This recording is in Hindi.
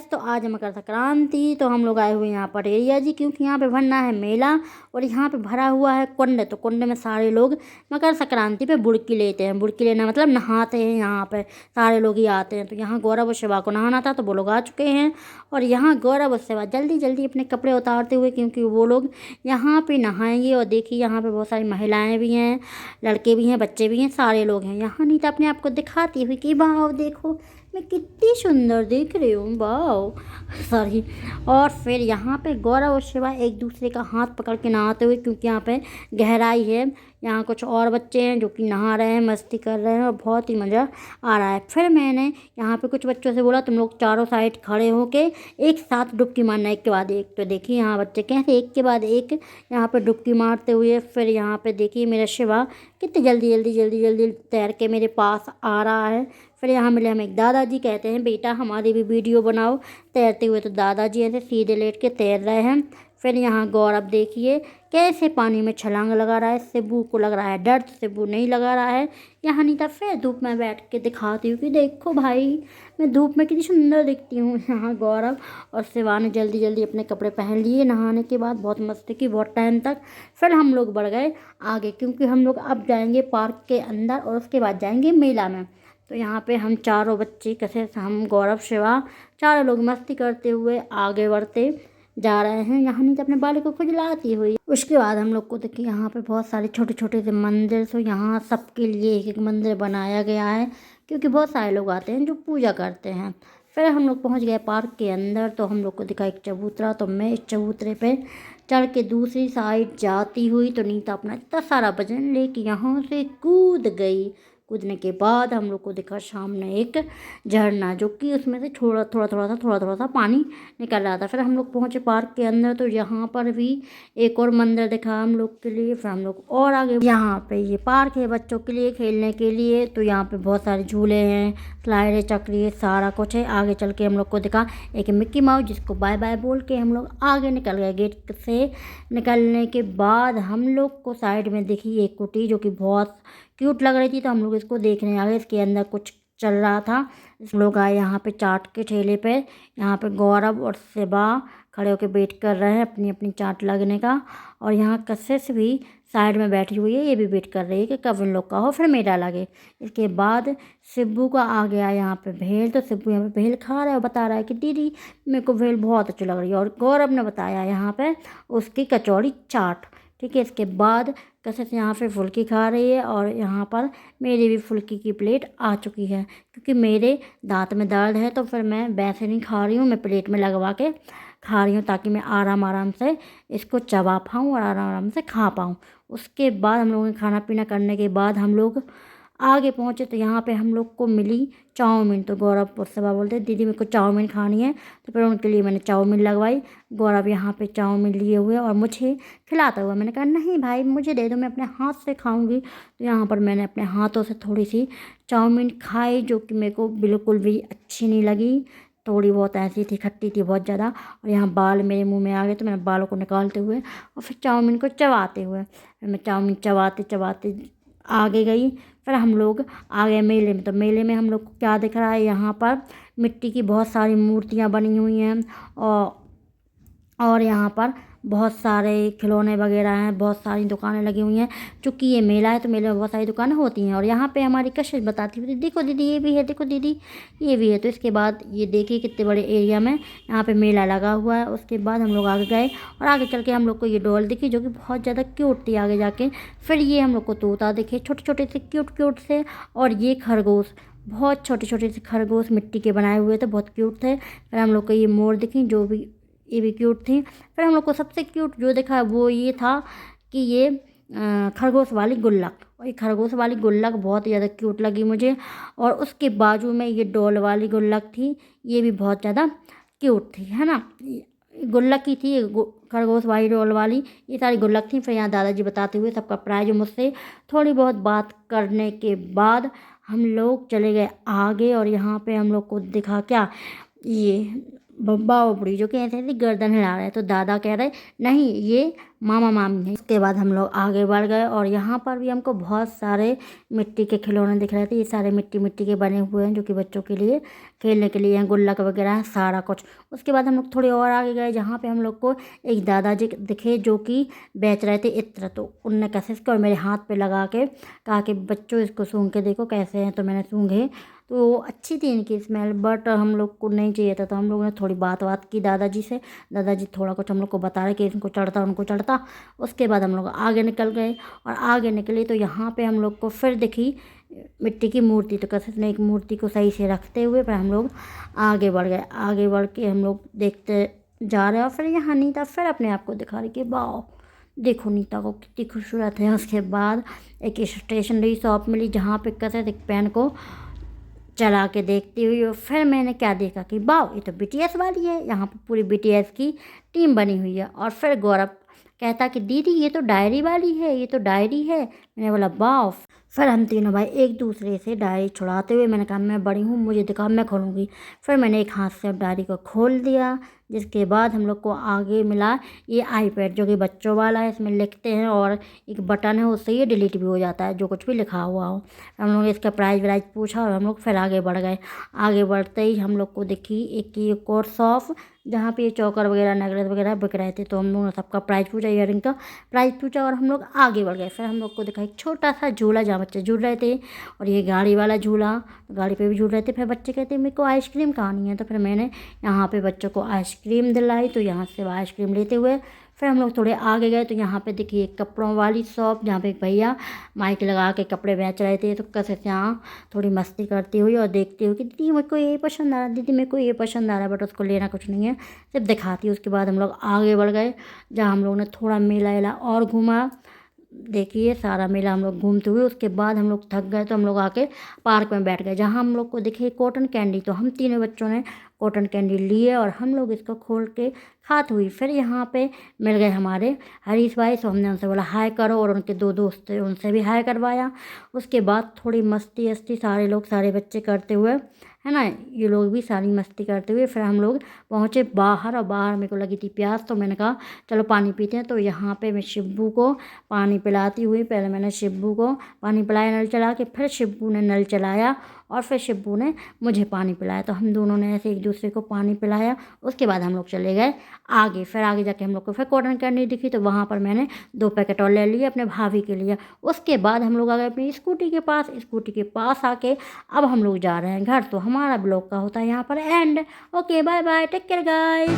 तो आज है मकर संक्रांति, तो हम लोग आए हुए यहाँ पर एरिया जी, क्योंकि यहाँ पे भरना है मेला और यहाँ पे भरा हुआ है कुंड। तो कुंड में सारे लोग मकर संक्रांति पे बुड़की लेते हैं। बुड़की लेना मतलब नहाते हैं। यहाँ पे सारे लोग ही आते हैं। तो यहाँ गौरव और शिवा को नहाना था, तो वो लोग आ चुके हैं। और यहाँ गौरव और शिवा जल्दी जल्दी अपने कपड़े उतारते हुए, क्योंकि वो लोग यहाँ पे नहाएंगे। और देखिए यहाँ पे बहुत सारी महिलाएँ भी हैं, लड़के भी हैं, बच्चे भी हैं, सारे लोग हैं। यहाँ नीता अपने आप को दिखाती हुई कि वाह देखो मैं कितनी सुंदर दिख रही हूँ, वाह सॉरी। और फिर यहाँ पे गौरव और शिवा एक दूसरे का हाथ पकड़ के नहाते हुए, क्योंकि यहाँ पे गहराई है। यहाँ कुछ और बच्चे हैं जो कि नहा रहे हैं, मस्ती कर रहे हैं और बहुत ही मज़ा आ रहा है। फिर मैंने यहाँ पे कुछ बच्चों से बोला तुम लोग चारों साइड खड़े होके एक साथ डुबकी मारना, एक के बाद एक। तो देखिए यहाँ बच्चे कैसे एक के बाद एक यहाँ पे डुबकी मारते हुए। फिर यहाँ पे देखिए मेरा शिवा कितनी जल्दी जल्दी जल्दी जल्दी तैर के मेरे पास आ रहा है। फिर यहाँ मिले हम एक दादाजी, कहते हैं बेटा हमारी भी वीडियो बनाओ तैरते हुए। तो दादाजी ऐसे सीधे लेट के तैर रहे हैं। फिर यहाँ गौरव देखिए कैसे पानी में छलांग लगा रहा है। शिबू को लग रहा है डर, तो शिबू नहीं लगा रहा है। यहाँ नीता फिर धूप में बैठ के दिखाती हूँ कि देखो भाई मैं धूप में कितनी सुंदर दिखती हूँ। यहाँ गौरव और शिवा ने जल्दी जल्दी अपने कपड़े पहन लिए नहाने के बाद। बहुत मस्ती की बहुत टाइम तक। फिर हम लोग बढ़ गए आगे, क्योंकि हम लोग अब जाएंगे पार्क के अंदर और उसके बाद जाएंगे मेला में। तो यहाँ पे हम चारों बच्चे कैसे, हम गौरव शिवा चारों लोग मस्ती करते हुए आगे बढ़ते जा रहे हैं। यहाँ नीचे अपने बाल को खुजलाती हुई। उसके बाद हम लोग को देखिए यहाँ पे बहुत सारे छोटे छोटे से मंदिर, तो यहाँ सबके लिए एक एक मंदिर बनाया गया है, क्योंकि बहुत सारे लोग आते हैं जो पूजा करते हैं। फिर हम लोग पहुँच गए पार्क के अंदर। तो हम लोग को दिखा एक चबूतरा, तो मैं इस चबूतरे पे चढ़ के दूसरी साइड जाती हुई, तो नीता अपना इतना सारा वजन लेके यहाँ से कूद गई। कूदने के बाद हम लोग को दिखा सामने एक झरना, जो कि उसमें से थोड़ा सा पानी निकल रहा था। फिर हम लोग पहुँचे पार्क के अंदर, तो यहाँ पर भी एक और मंदिर दिखा हम लोग के लिए। फिर हम लोग और आगे, यहाँ पे ये पार्क है बच्चों के लिए खेलने के लिए। तो यहाँ पे बहुत सारे झूले हैं, स्लाइड है, चक्री है, सारा कुछ है। आगे चल के हम लोग को दिखा एक मिक्की माउस, जिसको बाय बाय बोल के हम लोग आगे निकल गए। गेट से निकलने के बाद हम लोग को साइड में दिखी एक कुटी, जो कि बहुत क्यूट लग रही थी। तो हम लोग इसको देखने आ गए। इसके अंदर कुछ चल रहा था। इस लोग आए यहाँ पे चाट के ठेले पे। यहाँ पे गौरव और शिवा खड़े होकर वेट कर रहे हैं अपनी अपनी चाट लगने का। और यहाँ कशिश भी साइड में बैठी हुई है, ये भी वेट कर रही है कि कब इन लोग का हो फिर मेला लगे। इसके बाद शिब्बू का आ गया यहाँ पे भेल। तो शिब्बू यहाँ पे भेल खा रहा है और बता रहा है कि दीदी मेरे को भेल बहुत अच्छी लग रही है। और गौरव ने बताया यहाँ पे उसकी कचौड़ी चाट, ठीक है। इसके बाद कशिश यहाँ पे फुल्की खा रही है। और यहाँ पर मेरी भी फुल्की की प्लेट आ चुकी है, क्योंकि मेरे दांत में दर्द है। तो फिर मैं वैसे नहीं खा रही हूँ, मैं प्लेट में लगवा के खा रही हूँ, ताकि मैं आराम आराम से इसको चबा पाऊँ और आराम आराम से खा पाऊँ। उसके बाद हम लोगों ने खाना पीना करने के बाद हम लोग आगे पहुँचे। तो यहाँ पे हम लोग को मिली चाउमीन। तो गौरव और शिवा बोलते दीदी मेरे को चाउमीन खानी है। तो फिर उनके लिए मैंने चाउमीन लगवाई। गौरव यहाँ पे चाउमीन लिए हुए और मुझे खिलाता हुआ। मैंने कहा नहीं भाई मुझे दे दो, मैं अपने हाथ से खाऊंगी। तो यहाँ पर मैंने अपने हाथों से थोड़ी सी चाउमीन खाई, जो कि मेरे को बिल्कुल भी अच्छी नहीं लगी। थोड़ी बहुत ऐसी थी, खट्टी थी बहुत ज़्यादा। और यहाँ बाल मेरे मुंह में आ गए, तो मैंने बालों को निकालते हुए और फिर चाउमीन को चबाते हुए, मैं चाउमीन चबाते चबाते आगे गई। फिर हम लोग आ गए मेले में। तो मेले में हम लोग को क्या दिख रहा है, यहाँ पर मिट्टी की बहुत सारी मूर्तियाँ बनी हुई हैं। और यहाँ पर बहुत सारे खिलौने वगैरह हैं, बहुत सारी दुकानें लगी हुई हैं। चूँकि ये मेला है तो मेले में बहुत सारी दुकानें होती हैं। और यहाँ पे हमारी कशिश बताती हुई देखो दीदी ये भी है, देखो दीदी ये भी है। तो इसके बाद ये देखिए कितने बड़े एरिया में यहाँ पे मेला लगा हुआ है। उसके बाद हम लोग आगे गए और आगे चल के हम लोग को ये डॉल दिखी, जो कि बहुत ज़्यादा क्यूट थी। आगे जाके फिर ये हम लोग को तोता दिखे, छोटे छोटे से क्यूट क्यूट से। और ये खरगोश, बहुत छोटे छोटे से खरगोश मिट्टी के बनाए हुए थे, बहुत क्यूट थे। फिर हम लोग को ये मोर दिखी, जो भी ये भी क्यूट थी। फिर हम लोग को सबसे क्यूट जो दिखा वो ये था कि ये खरगोश वाली गुल्लक। और ये खरगोश वाली गुल्लक बहुत ही ज़्यादा क्यूट लगी मुझे। और उसके बाजू में ये डॉल वाली गुल्लक थी, ये भी बहुत ज़्यादा क्यूट थी, है ना। गुल्लक ही थी खरगोश वाली डॉल वाली, ये सारी गुल्लक थी। फिर यहाँ दादाजी बताते हुए सबका प्राइज मुझसे थोड़ी बहुत बात करने के बाद हम लोग चले गए आगे। और यहाँ पे हम लोग को दिखा क्या, ये बब्बा और बुढ़ी जो कह रहे थे गर्दन हिला रहे, तो दादा कह रहे नहीं ये मामा मामी है। उसके बाद हम लोग आगे बढ़ गए और यहाँ पर भी हमको बहुत सारे मिट्टी के खिलौने दिख रहे थे। ये सारे मिट्टी मिट्टी के बने हुए हैं जो कि बच्चों के लिए खेलने के लिए हैं, गुल्लक वगैरह है सारा कुछ। उसके बाद हम लोग थोड़ी और आगे गए जहाँ पे हम लोग को एक दादाजी दिखे जो कि बेच रहे थे इत्र। तो उनने कैसे इसको और मेरे हाथ पे लगा के कहा कि बच्चों इसको सूंघ के देखो कैसे हैं। तो मैंने सूंघे तो अच्छी थी इनकी स्मेल, बट हम लोग को नहीं चाहिए था। तो हम लोगों ने थोड़ी बात की दादाजी से। दादाजी थोड़ा कुछ हम लोग को बता रहे कि इनको चढ़ता उनको चढ़ता। उसके बाद हम लोग आगे निकल गए और आगे निकले तो यहाँ पे हम लोग को फिर दिखी मिट्टी की मूर्ति। तो कैसे ने एक मूर्ति को सही से रखते हुए फिर हम लोग आगे बढ़ गए। आगे बढ़ के हम लोग देखते जा रहे हैं और फिर यहाँ नीता फिर अपने आप को दिखा रही कि वाह देखो नीता को कितनी खूबसूरत है। उसके बाद एक स्टेशनरी शॉप मिली जहाँ पे कैसे एक पेन को चला के देखती हुई और फिर मैंने क्या देखा कि वाह ये तो बीटीएस वाली है। यहाँ पर पूरी बीटीएस की टीम बनी हुई है। और फिर गौरव कहता कि दीदी ये तो डायरी वाली है, ये तो डायरी है। मैंने बोला वाह। फिर हम तीनों भाई एक दूसरे से डायरी छुड़ाते हुए मैंने कहा मैं बड़ी हूँ मुझे दिखा मैं खोलूँगी। फिर मैंने एक हाथ से डायरी को खोल दिया। जिसके बाद हम लोग को आगे मिला ये आईपैड जो कि बच्चों वाला है। इसमें लिखते हैं और एक बटन है उससे ये डिलीट भी हो जाता है जो कुछ भी लिखा हुआ हो। हम लोग ने इसका प्राइस व्राइज पूछा और हम लोग फिर आगे बढ़ गए। आगे बढ़ते ही हम लोग को दिखी एक और शॉप जहाँ पे ये चौकर वगैरह नेकलेस वगैरह बिक रहे थे। तो हम लोगों ने सबका प्राइस पूछा, ईयरिंग का प्राइस पूछा और हम लोग आगे बढ़ गए। फिर हम लोग को दिखा एक छोटा सा झूला जहाँ बच्चे झूल रहे थे और ये गाड़ी वाला झूला, गाड़ी पे भी झूल रहे थे। फिर बच्चे कहते मेरे को आइसक्रीम खानी है। तो फिर मैंने यहाँ पे बच्चों को आइसक्रीम दिलाई। तो यहाँ से आइसक्रीम लेते हुए फिर हम लोग थोड़े आगे गए तो यहाँ पे देखिए एक कपड़ों वाली शॉप जहाँ पे एक भैया माइक लगा के कपड़े बेच रहे थे। तो कैसे से यहाँ थोड़ी मस्ती करती हुई और देखती हुई कि दीदी मेरे को ये पसंद आ रहा है, दीदी मेरे को ये पसंद आ रहा है, बट उसको लेना कुछ नहीं है सिर्फ दिखाती। उसके बाद हम लोग आगे बढ़ गए जहाँ हम लोग ने थोड़ा मेला वेला और घूमा। देखिए सारा मेला हम लोग घूमते हुए उसके बाद हम लोग थक गए तो हम लोग आके पार्क में बैठ गए जहाँ हम लोग को दिखे कॉटन कैंडी। तो हम तीनों बच्चों ने कॉटन कैंडी लिए और हम लोग इसको खोल के खाते हुई फिर यहाँ पे मिल गए हमारे हरीश भाई। तो हमने उनसे बोला हाय करो और उनके दो दोस्त थे उनसे भी हाय करवाया। उसके बाद थोड़ी मस्ती वस्ती सारे लोग सारे बच्चे करते हुए है ना, ये लोग भी सारी मस्ती करते हुए फिर हम लोग पहुँचे बाहर। और बाहर मेरे को लगी थी प्यास तो मैंने कहा चलो पानी पीते हैं। तो यहाँ पे मैं शिब्बू को पानी पिलाती हुई पहले मैंने शिब्बू को पानी पिलाया नल चला के, फिर शिब्बू ने नल चलाया और फिर शिब्बू ने मुझे पानी पिलाया। तो हम दोनों ने ऐसे एक दूसरे को पानी पिलाया। उसके बाद हम लोग चले गए आगे। फिर आगे जाके हम लोग को फिर कॉटन कैंडी दिखी तो वहाँ पर मैंने 2 पैकेट और ले लिए अपने भाभी के लिए। उसके बाद हम लोग आ गए अपनी स्कूटी के पास। स्कूटी के पास आके अब हम लोग जा रहे हैं घर। तो हमारा ब्लॉग का होता है यहाँ पर end. Okay bye bye, take care guys.